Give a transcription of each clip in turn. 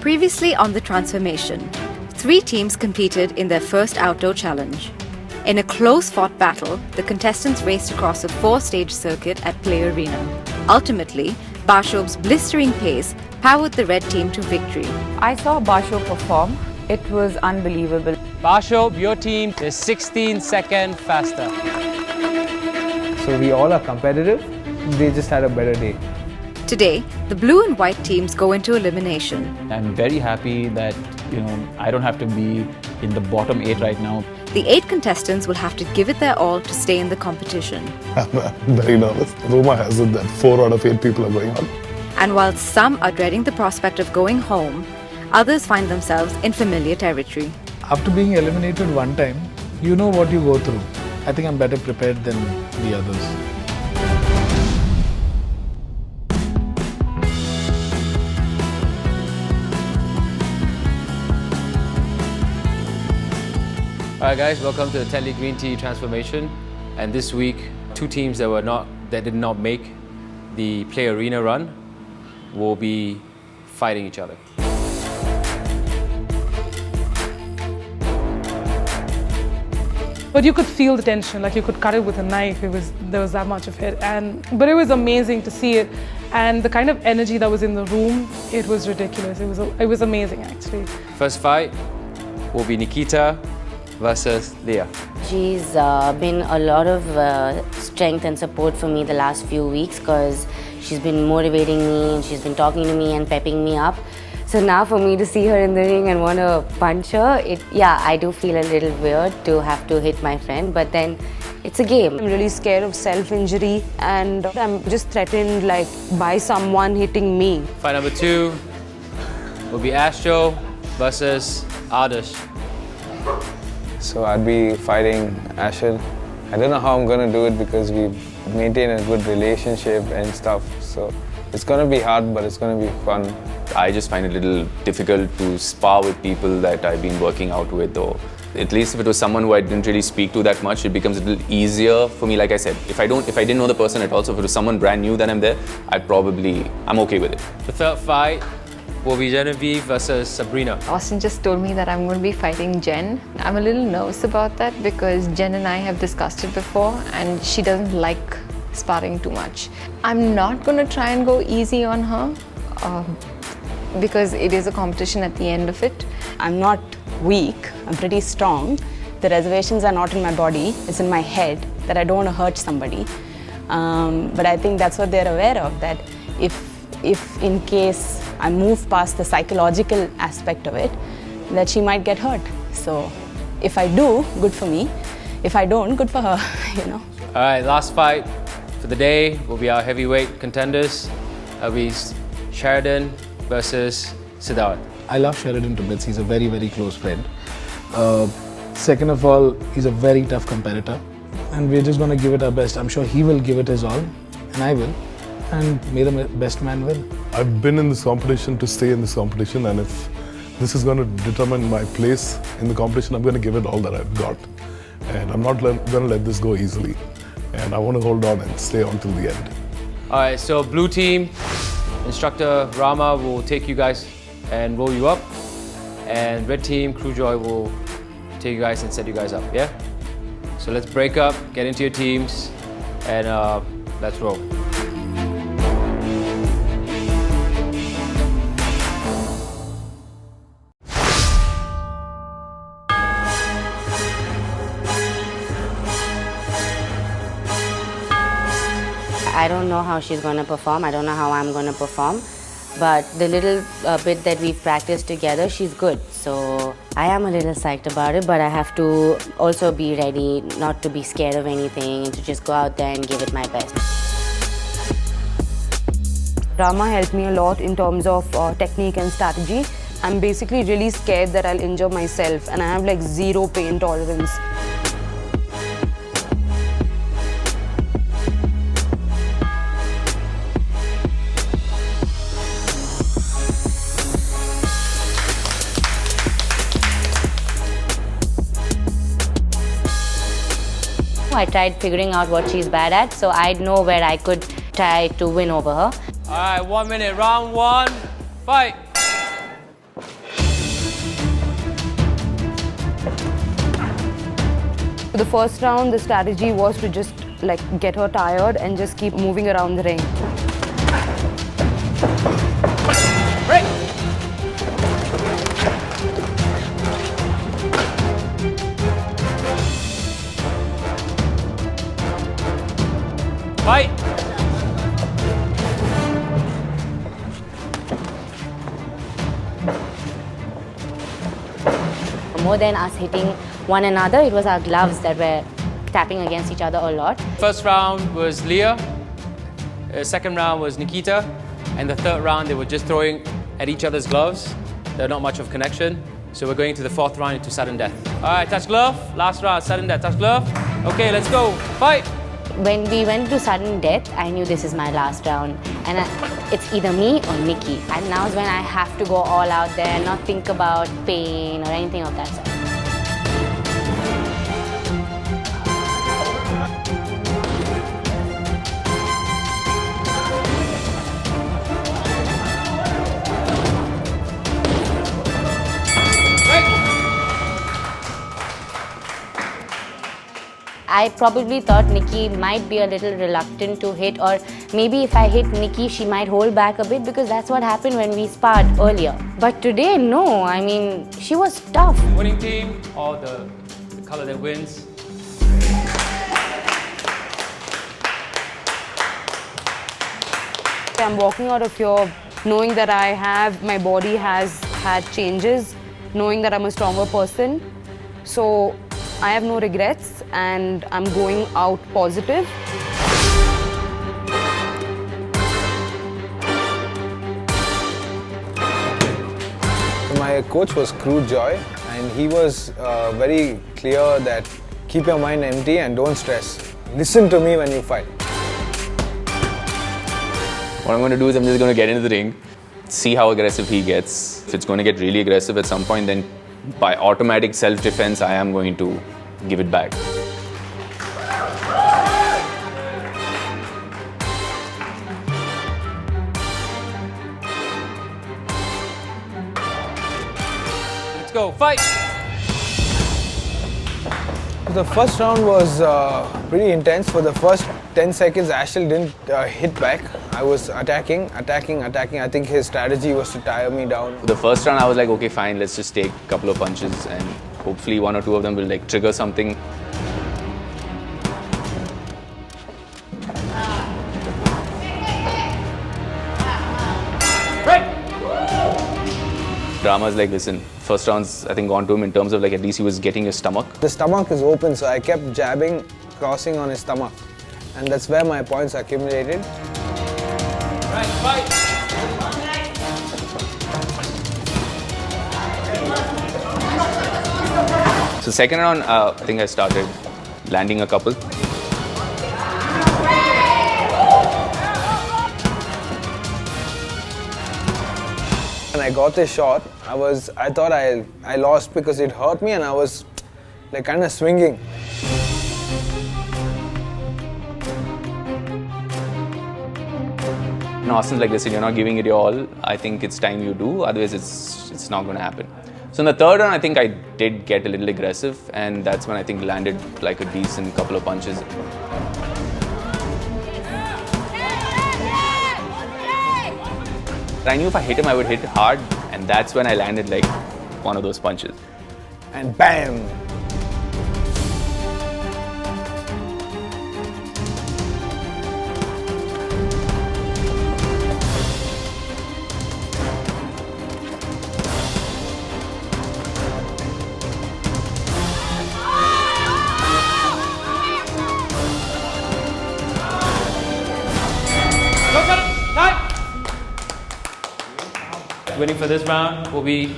Previously on The Transformation, 3 teams competed in their first outdoor challenge. In a close-fought battle, the contestants raced across a 4-stage circuit at Play Arena. Ultimately, Bashob's blistering pace powered the red team to victory. I saw Bashob perform. It was unbelievable. Bashob, your team is 16 seconds faster. So we all are competitive. They just had a better day. Today, the blue and white teams go into elimination. I'm very happy that, I don't have to be in the bottom 8 right now. The 8 contestants will have to give it their all to stay in the competition. I'm very nervous. Roma has it that 4 out of 8 people are going on. And while some are dreading the prospect of going home, others find themselves in familiar territory. After being eliminated one time, you know what you go through. I think I'm better prepared than the others. Alright guys, welcome to the Tetley Green Tea Transformation. And this week, 2 teams that did not make the Play Arena run will be fighting each other. But you could feel the tension, like you could cut it with a knife. There was that much of it, but it was amazing to see it, and the kind of energy that was in the room, it was ridiculous. It was amazing actually. First fight will be Nikita versus Leah. She's been a lot of strength and support for me the last few weeks because she's been motivating me and she's been talking to me and pepping me up. So now for me to see her in the ring and want to punch her, I do feel a little weird to have to hit my friend, but then it's a game. I'm really scared of self-injury and I'm just threatened by someone hitting me. Fight number 2 will be Astro versus Adarsh. So I'd be fighting Ashad. I don't know how I'm going to do it because we maintain a good relationship and stuff. So it's going to be hard, but it's going to be fun. I just find it a little difficult to spar with people that I've been working out with, or at least if it was someone who I didn't really speak to that much, it becomes a little easier for me. Like I said, if I didn't know the person at all, so if it was someone brand new that I'm there, I'm okay with it. The third fight will be Genevieve versus Sabrina. Austin just told me that I'm going to be fighting Jen. I'm a little nervous about that because Jen and I have discussed it before and she doesn't like sparring too much. I'm not going to try and go easy on her because it is a competition at the end of it. I'm not weak, I'm pretty strong. The reservations are not in my body, it's in my head that I don't want to hurt somebody. But I think that's what they're aware of, that if in case I move past the psychological aspect of it, that she might get hurt. So if I do, good for me. If I don't, good for her, Alright, last fight for the day will be our heavyweight contenders. It'll be Sheridan versus Siddharth. I love Sheridan to bits. He's a very, very close friend. Second of all, he's a very tough competitor. And we're just going to give it our best. I'm sure he will give it his all, and I will. And may the best man win. I've been in this competition to stay in this competition, and if this is going to determine my place in the competition, I'm going to give it all that I've got. And I'm not going to let this go easily. And I want to hold on and stay on till the end. Alright, so blue team, instructor Rama will take you guys and roll you up. And red team, Crew Joy will take you guys and set you guys up, yeah? So let's break up, get into your teams, and let's roll. I don't know how she's going to perform. I don't know how I'm going to perform. But the little bit that we've practiced together, she's good. So I am a little psyched about it, but I have to also be ready not to be scared of anything and to just go out there and give it my best. Rama helped me a lot in terms of technique and strategy. I'm basically really scared that I'll injure myself and I have zero pain tolerance. I tried figuring out what she's bad at, so I'd know where I could try to win over her. Alright, 1 minute, round 1, fight! For the first round, the strategy was to just like get her tired and just keep moving around the ring. Break! Fight! More than us hitting one another, it was our gloves that were tapping against each other a lot. First round was Leah, second round was Nikita, and the third round they were just throwing at each other's gloves. There's not much of connection. So we're going to the fourth round into sudden death. All right, touch glove. Last round, sudden death, touch glove. Okay, let's go. Fight! When we went to sudden death, I knew this is my last round. And it's either me or Nikki. And now is when I have to go all out there and not think about pain or anything of that sort. I probably thought Nikki might be a little reluctant to hit, or maybe if I hit Nikki, she might hold back a bit, because that's what happened when we sparred earlier. But today, no. I mean, she was tough. Winning team, or the color that wins. I'm walking out of here knowing that my body has had changes, knowing that I'm a stronger person. So I have no regrets and I'm going out positive. So my coach was Crew Joy, and he was very clear that keep your mind empty and don't stress. Listen to me when you fight. What I'm going to do is I'm just going to get into the ring, see how aggressive he gets. If it's going to get really aggressive at some point, then by automatic self-defense, I am going to give it back. Let's go, fight! The first round was pretty intense. For the first 10 seconds, Ashil didn't hit back. I was attacking. I think his strategy was to tire me down. The first round, I was like, okay, fine, let's just take a couple of punches and hopefully one or two of them will like trigger something. Rama's like, listen, first round's I think gone to him in terms of like at least he was getting his stomach. The stomach is open, so I kept jabbing, crossing on his stomach. And that's where my points accumulated. Right, fight! So second round, I think I started landing a couple. When I got this shot, I thought I lost because it hurt me and I was like kind of swinging. And Austin's like, listen, you're not giving it your all. I think it's time you do, otherwise it's not going to happen. So in the third round, I think I did get a little aggressive, and that's when I think landed like a decent couple of punches. I knew if I hit him, I would hit hard, and that's when I landed like one of those punches. And bam! Winning for this round will be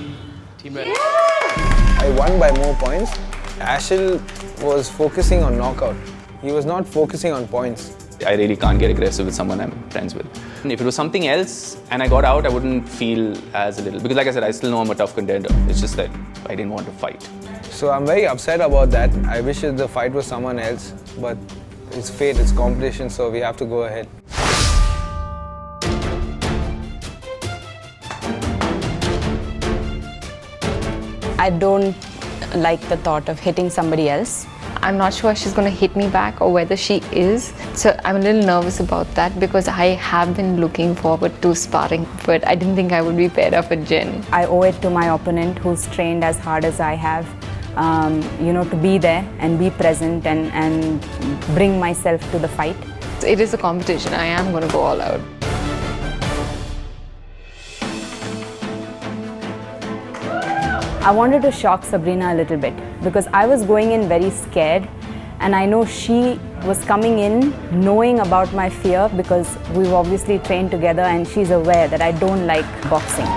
Team Red. I won by more points. Ashil was focusing on knockout. He was not focusing on points. I really can't get aggressive with someone I'm friends with. And if it was something else and I got out, I wouldn't feel as a little, because like I said, I still know I'm a tough contender. It's just that I didn't want to fight. So I'm very upset about that. I wish the fight was someone else, but it's fate, it's competition, so we have to go ahead. I don't like the thought of hitting somebody else. I'm not sure if she's going to hit me back or whether she is. So I'm a little nervous about that because I have been looking forward to sparring, but I didn't think I would be paired up with Jen. I owe it to my opponent who's trained as hard as I have, to be there and be present and bring myself to the fight. It is a competition. I am going to go all out. I wanted to shock Sabrina a little bit because I was going in very scared, and I know she was coming in knowing about my fear because we've obviously trained together and she's aware that I don't like boxing.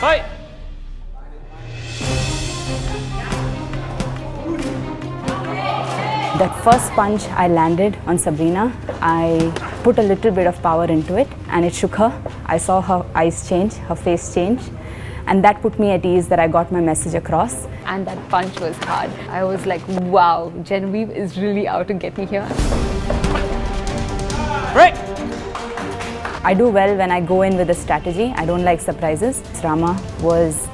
Fight! That first punch I landed on Sabrina, I put a little bit of power into it and it shook her. I saw her eyes change, her face change, and that put me at ease that I got my message across. And that punch was hard. I was like, wow, Genevieve is really out to get me here. Break! I do well when I go in with a strategy. I don't like surprises. Rama was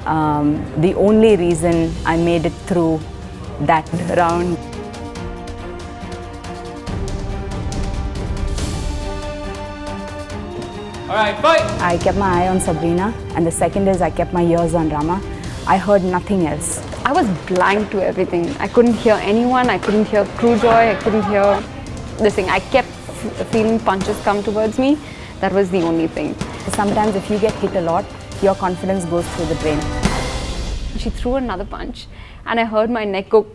the only reason I made it through that round. All right, fight! I kept my eye on Sabrina, and the second is I kept my ears on Rama. I heard nothing else. I was blind to everything. I couldn't hear anyone. I couldn't hear Crujoy. I couldn't hear this thing. I kept feeling punches come towards me. That was the only thing. Sometimes if you get hit a lot, your confidence goes through the drain. She threw another punch, and I heard my neck go.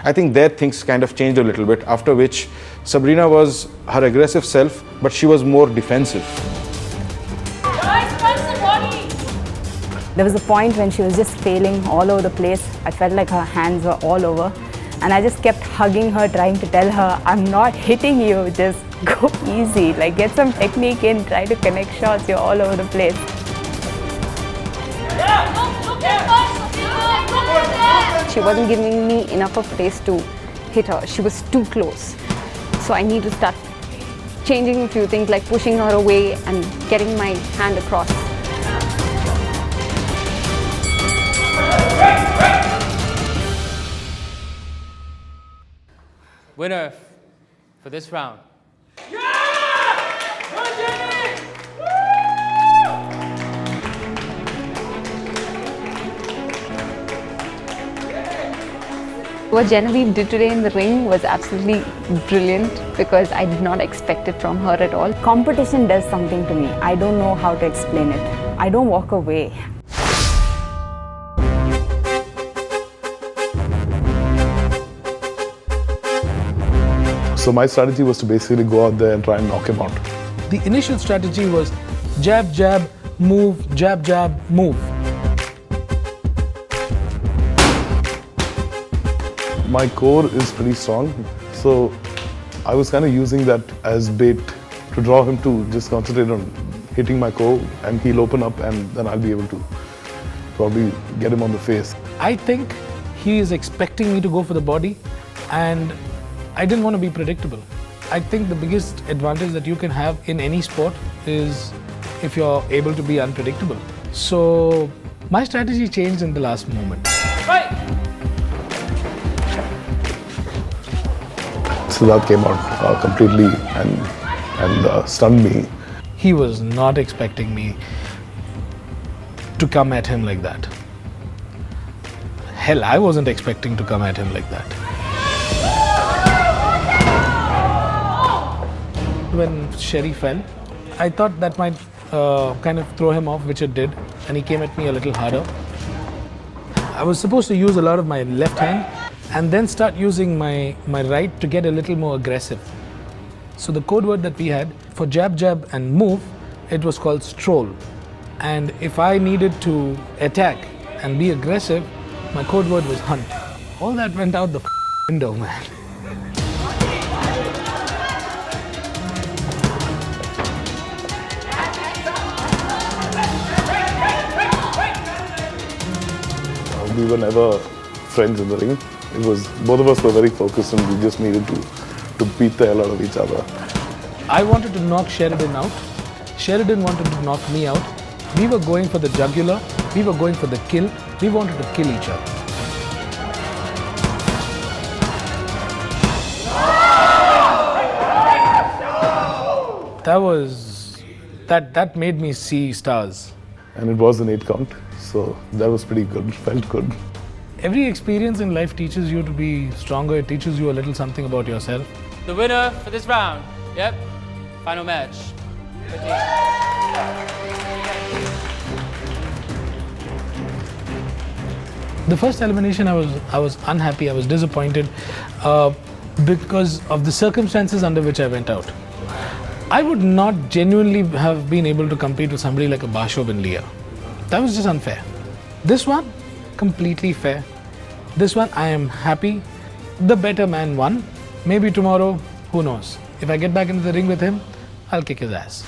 I think there things kind of changed a little bit, after which Sabrina was her aggressive self, but she was more defensive. There was a point when she was just failing all over the place. I felt like her hands were all over. And I just kept hugging her, trying to tell her, I'm not hitting you, just go easy. Like, get some technique in, try to connect shots, you're all over the place. She wasn't giving me enough of space to hit her. She was too close. So I need to start changing a few things, like pushing her away and getting my hand across. Winner for this round. What Genevieve did today in the ring was absolutely brilliant because I did not expect it from her at all. Competition does something to me. I don't know how to explain it. I don't walk away. So my strategy was to basically go out there and try and knock him out. The initial strategy was jab, jab, move, jab, jab, move. My core is pretty strong, so I was kind of using that as bait to draw him to just concentrate on hitting my core, and he'll open up and then I'll be able to probably get him on the face. I think he is expecting me to go for the body, and I didn't want to be predictable. I think the biggest advantage that you can have in any sport is if you're able to be unpredictable. So my strategy changed in the last moment. Fight! Siddharth came out completely and stunned me. He was not expecting me to come at him like that. Hell, I wasn't expecting to come at him like that. When Sherry fell, I thought that might kind of throw him off, which it did, and he came at me a little harder. I was supposed to use a lot of my left hand and then start using my right to get a little more aggressive. So the code word that we had for jab, jab and move, it was called stroll. And if I needed to attack and be aggressive, my code word was hunt. All that went out the window, man. We were never friends in the ring. It was, both of us were very focused and we just needed to beat the hell out of each other. I wanted to knock Sheridan out. Sheridan wanted to knock me out. We were going for the jugular, we were going for the kill, we wanted to kill each other. That made me see stars. And it was an 8 count, so that was pretty good, felt good. Every experience in life teaches you to be stronger, it teaches you a little something about yourself. The winner for this round, yep, final match. The first elimination, I was unhappy, I was disappointed because of the circumstances under which I went out. I would not genuinely have been able to compete with somebody like a Bashov and Leah. That was just unfair. This one, completely fair. This one, I am happy. The better man won. Maybe tomorrow, who knows? If I get back into the ring with him, I'll kick his ass.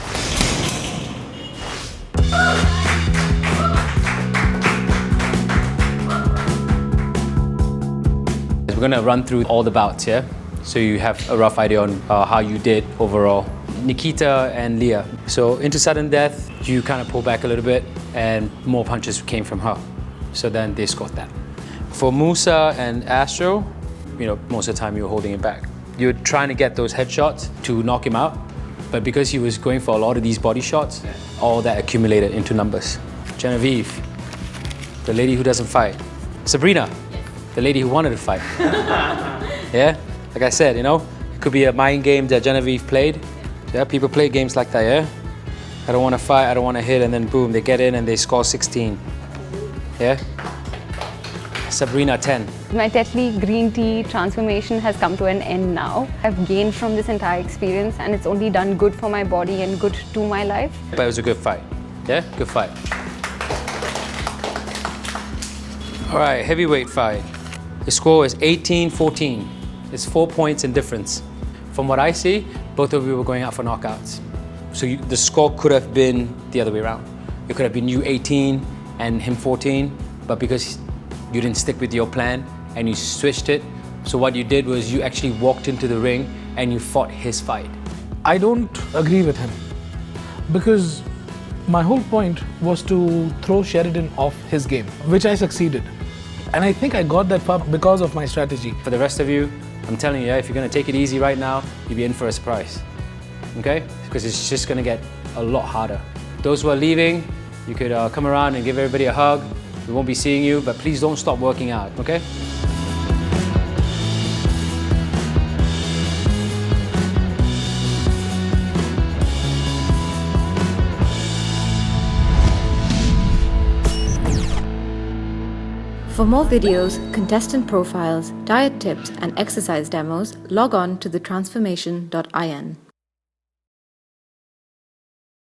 We're going to run through all the bouts, yeah? So you have a rough idea on how you did overall. Nikita and Leah. So into sudden death, you kind of pull back a little bit and more punches came from her. So then they scored that. For Musa and Astro, you know, most of the time you were holding it back. You were trying to get those headshots to knock him out, but because he was going for a lot of these body shots, all that accumulated into numbers. Genevieve, the lady who doesn't fight. Sabrina, the lady who wanted to fight. Yeah, like I said, you know, it could be a mind game that Genevieve played. Yeah, people play games like that, yeah? I don't want to fight, I don't want to hit, and then boom, they get in and they score 16. Yeah? Sabrina, 10. My Tetley Green Tea Transformation has come to an end now. I've gained from this entire experience and it's only done good for my body and good to my life. But it was a good fight. Yeah? Good fight. All right, heavyweight fight. The score is 18-14. It's 4 points in difference. From what I see, both of you were going out for knockouts. So the score could have been the other way around. It could have been you 18 and him 14, but because you didn't stick with your plan and you switched it, so what you did was you actually walked into the ring and you fought his fight. I don't agree with him because my whole point was to throw Sheridan off his game, which I succeeded. And I think I got that far because of my strategy. For the rest of you, I'm telling you, if you're going to take it easy right now, you'll be in for a surprise. Okay? Because it's just going to get a lot harder. Those who are leaving, you could come around and give everybody a hug. We won't be seeing you, but please don't stop working out, okay? For more videos, contestant profiles, diet tips, and exercise demos, log on to thetransformation.in.